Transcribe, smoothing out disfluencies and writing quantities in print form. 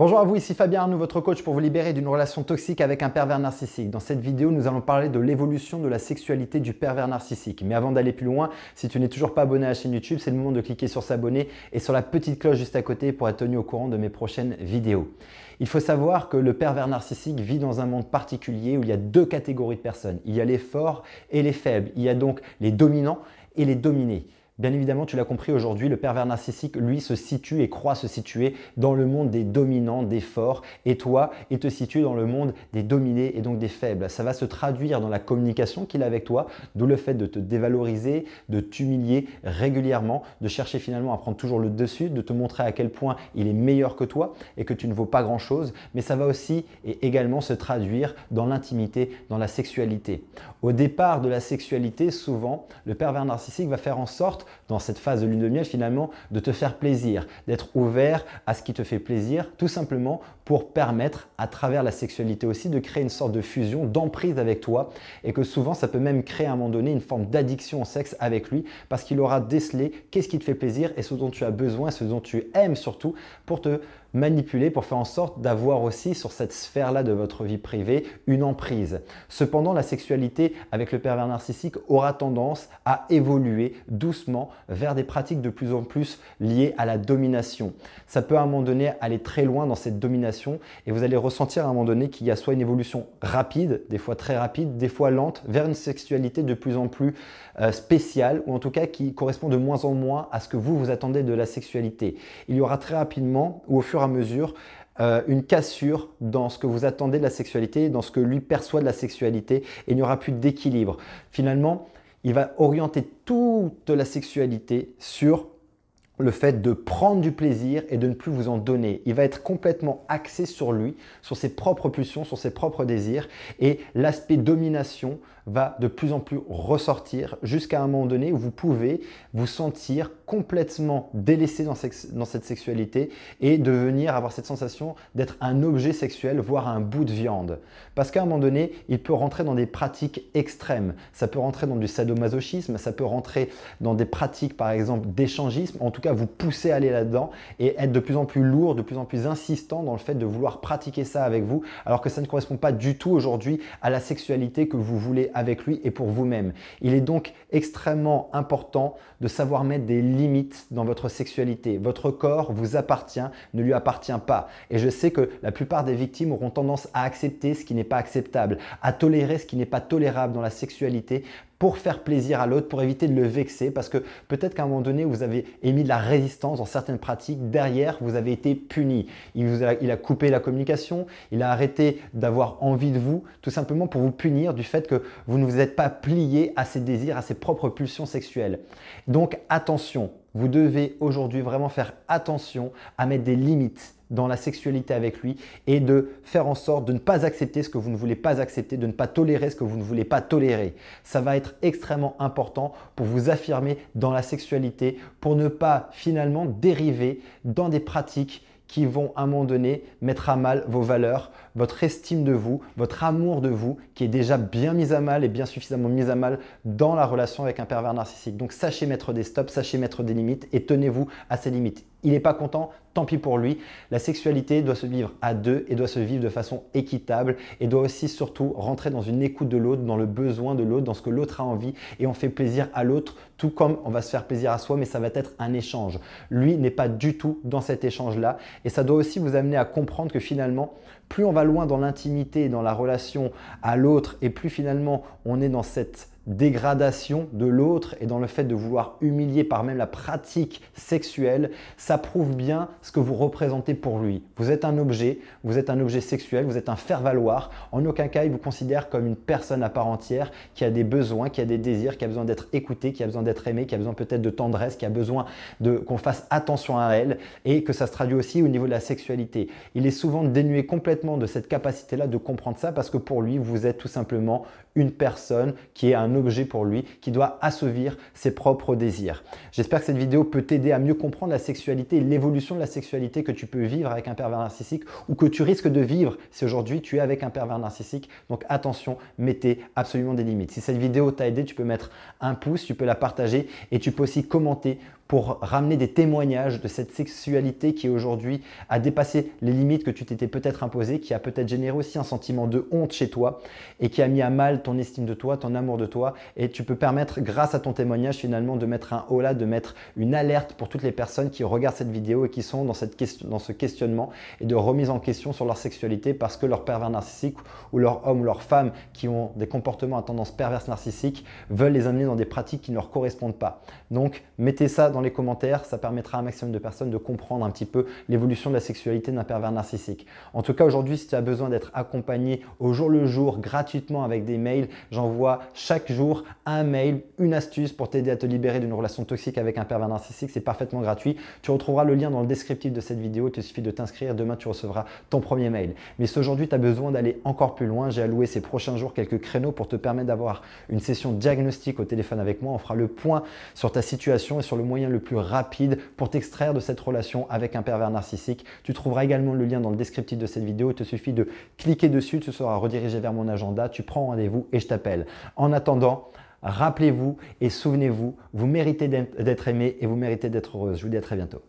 Bonjour à vous, ici Fabien Arnoux, votre coach pour vous libérer d'une relation toxique avec un pervers narcissique. Dans cette vidéo, nous allons parler de l'évolution de la sexualité du pervers narcissique. Mais avant d'aller plus loin, si tu n'es toujours pas abonné à la chaîne YouTube, c'est le moment de cliquer sur s'abonner et sur la petite cloche juste à côté pour être tenu au courant de mes prochaines vidéos. Il faut savoir que le pervers narcissique vit dans un monde particulier où il y a deux catégories de personnes. Il y a les forts et les faibles. Il y a donc les dominants et les dominés. Bien évidemment, tu l'as compris aujourd'hui, le pervers narcissique, lui, se situe et croit se situer dans le monde des dominants, des forts. Et toi, il te situe dans le monde des dominés et donc des faibles. Ça va se traduire dans la communication qu'il a avec toi, d'où le fait de te dévaloriser, de t'humilier régulièrement, de chercher finalement à prendre toujours le dessus, de te montrer à quel point il est meilleur que toi et que tu ne vaux pas grand-chose. Mais ça va aussi et également se traduire dans l'intimité, dans la sexualité. Au départ de la sexualité, souvent, le pervers narcissique va faire en sorte dans cette phase de lune de miel finalement, de te faire plaisir, d'être ouvert à ce qui te fait plaisir, tout simplement pour permettre à travers la sexualité aussi de créer une sorte de fusion, d'emprise avec toi et que souvent ça peut même créer à un moment donné une forme d'addiction au sexe avec lui parce qu'il aura décelé qu'est-ce qui te fait plaisir et ce dont tu as besoin, ce dont tu aimes surtout pour te manipuler, pour faire en sorte d'avoir aussi sur cette sphère-là de votre vie privée une emprise. Cependant, la sexualité avec le pervers narcissique aura tendance à évoluer doucement vers des pratiques de plus en plus liées à la domination. Ça peut à un moment donné aller très loin dans cette domination et vous allez ressentir à un moment donné qu'il y a soit une évolution rapide, des fois très rapide, des fois lente, vers une sexualité de plus en plus spéciale ou en tout cas qui correspond de moins en moins à ce que vous attendez de la sexualité. Il y aura très rapidement ou au fur et à mesure une cassure dans ce que vous attendez de la sexualité, dans ce que lui perçoit de la sexualité et il n'y aura plus d'équilibre. Finalement, il va orienter toute la sexualité sur le fait de prendre du plaisir et de ne plus vous en donner. Il va être complètement axé sur lui, sur ses propres pulsions, sur ses propres désirs et l'aspect domination va de plus en plus ressortir jusqu'à un moment donné où vous pouvez vous sentir complètement délaissé dans cette sexualité et devenir avoir cette sensation d'être un objet sexuel, voire un bout de viande. Parce qu'à un moment donné, il peut rentrer dans des pratiques extrêmes. Ça peut rentrer dans du sadomasochisme, ça peut rentrer dans des pratiques par exemple d'échangisme, en tout cas vous pousser à aller là-dedans et être de plus en plus lourd, de plus en plus insistant dans le fait de vouloir pratiquer ça avec vous alors que ça ne correspond pas du tout aujourd'hui à la sexualité que vous voulez avec lui et pour vous-même. Il est donc extrêmement important de savoir mettre des limites dans votre sexualité. Votre corps vous appartient, ne lui appartient pas. Et je sais que la plupart des victimes auront tendance à accepter ce qui n'est pas acceptable, à tolérer ce qui n'est pas tolérable dans la sexualité pour faire plaisir à l'autre, pour éviter de le vexer parce que peut-être qu'à un moment donné, vous avez émis de la résistance dans certaines pratiques. Derrière, vous avez été puni. Il a coupé la communication, il a arrêté d'avoir envie de vous, tout simplement pour vous punir du fait que vous ne vous êtes pas plié à ses désirs, à ses propres pulsions sexuelles. Donc attention, vous devez aujourd'hui vraiment faire attention à mettre des limites dans la sexualité avec lui et de faire en sorte de ne pas accepter ce que vous ne voulez pas accepter, de ne pas tolérer ce que vous ne voulez pas tolérer. Ça va être extrêmement important pour vous affirmer dans la sexualité, pour ne pas finalement dériver dans des pratiques qui vont à un moment donné mettre à mal vos valeurs, votre estime de vous, votre amour de vous qui est déjà bien mis à mal et bien suffisamment mis à mal dans la relation avec un pervers narcissique. Donc sachez mettre des stops, sachez mettre des limites et tenez-vous à ces limites. Il n'est pas content, tant pis pour lui. La sexualité doit se vivre à deux et doit se vivre de façon équitable et doit aussi surtout rentrer dans une écoute de l'autre, dans le besoin de l'autre, dans ce que l'autre a envie et on fait plaisir à l'autre tout comme on va se faire plaisir à soi mais ça va être un échange. Lui n'est pas du tout dans cet échange-là et ça doit aussi vous amener à comprendre que finalement, plus on va loin dans l'intimité et dans la relation à l'autre et plus finalement on est dans cette dégradation de l'autre et dans le fait de vouloir humilier par même la pratique sexuelle, ça prouve bien ce que vous représentez pour lui. Vous êtes un objet sexuel, vous êtes un faire-valoir. En aucun cas, il vous considère comme une personne à part entière qui a des besoins, qui a des désirs, qui a besoin d'être écouté, qui a besoin d'être aimé, qui a besoin peut-être de tendresse, qui a besoin qu'on fasse attention à elle et que ça se traduit aussi au niveau de la sexualité. Il est souvent dénué complètement de cette capacité-là de comprendre ça parce que pour lui, vous êtes tout simplement une personne qui est un objet pour lui, qui doit assouvir ses propres désirs. J'espère que cette vidéo peut t'aider à mieux comprendre la sexualité et l'évolution de la sexualité que tu peux vivre avec un pervers narcissique ou que tu risques de vivre si aujourd'hui tu es avec un pervers narcissique. Donc attention, mettez absolument des limites. Si cette vidéo t'a aidé, tu peux mettre un pouce, tu peux la partager et tu peux aussi commenter pour ramener des témoignages de cette sexualité qui aujourd'hui a dépassé les limites que tu t'étais peut-être imposées, qui a peut-être généré aussi un sentiment de honte chez toi et qui a mis à mal ton estime de toi, ton amour de toi. Et tu peux permettre, grâce à ton témoignage finalement, de mettre un holà, de mettre une alerte pour toutes les personnes qui regardent cette vidéo et qui sont dans ce questionnement et de remise en question sur leur sexualité parce que leur pervers narcissique ou leur homme ou leur femme qui ont des comportements à tendance perverse narcissique veulent les amener dans des pratiques qui ne leur correspondent pas. Donc, mettez ça dans les commentaires, ça permettra à un maximum de personnes de comprendre un petit peu l'évolution de la sexualité d'un pervers narcissique. En tout cas, aujourd'hui, si tu as besoin d'être accompagné au jour le jour, gratuitement avec des mails, j'envoie chaque jour un mail, une astuce pour t'aider à te libérer d'une relation toxique avec un pervers narcissique. C'est parfaitement gratuit. Tu retrouveras le lien dans le descriptif de cette vidéo. Il te suffit de t'inscrire. Demain, tu recevras ton premier mail. Mais si aujourd'hui, tu as besoin d'aller encore plus loin, j'ai alloué ces prochains jours quelques créneaux pour te permettre d'avoir une session diagnostique au téléphone avec moi. On fera le point sur ta situation et sur le moyen le plus rapide pour t'extraire de cette relation avec un pervers narcissique. Tu trouveras également le lien dans le descriptif de cette vidéo. Il te suffit de cliquer dessus. Tu seras redirigé vers mon agenda. Tu prends rendez-vous et je t'appelle. En attendant, rappelez-vous et souvenez-vous, vous méritez d'être aimé et vous méritez d'être heureuse. Je vous dis à très bientôt.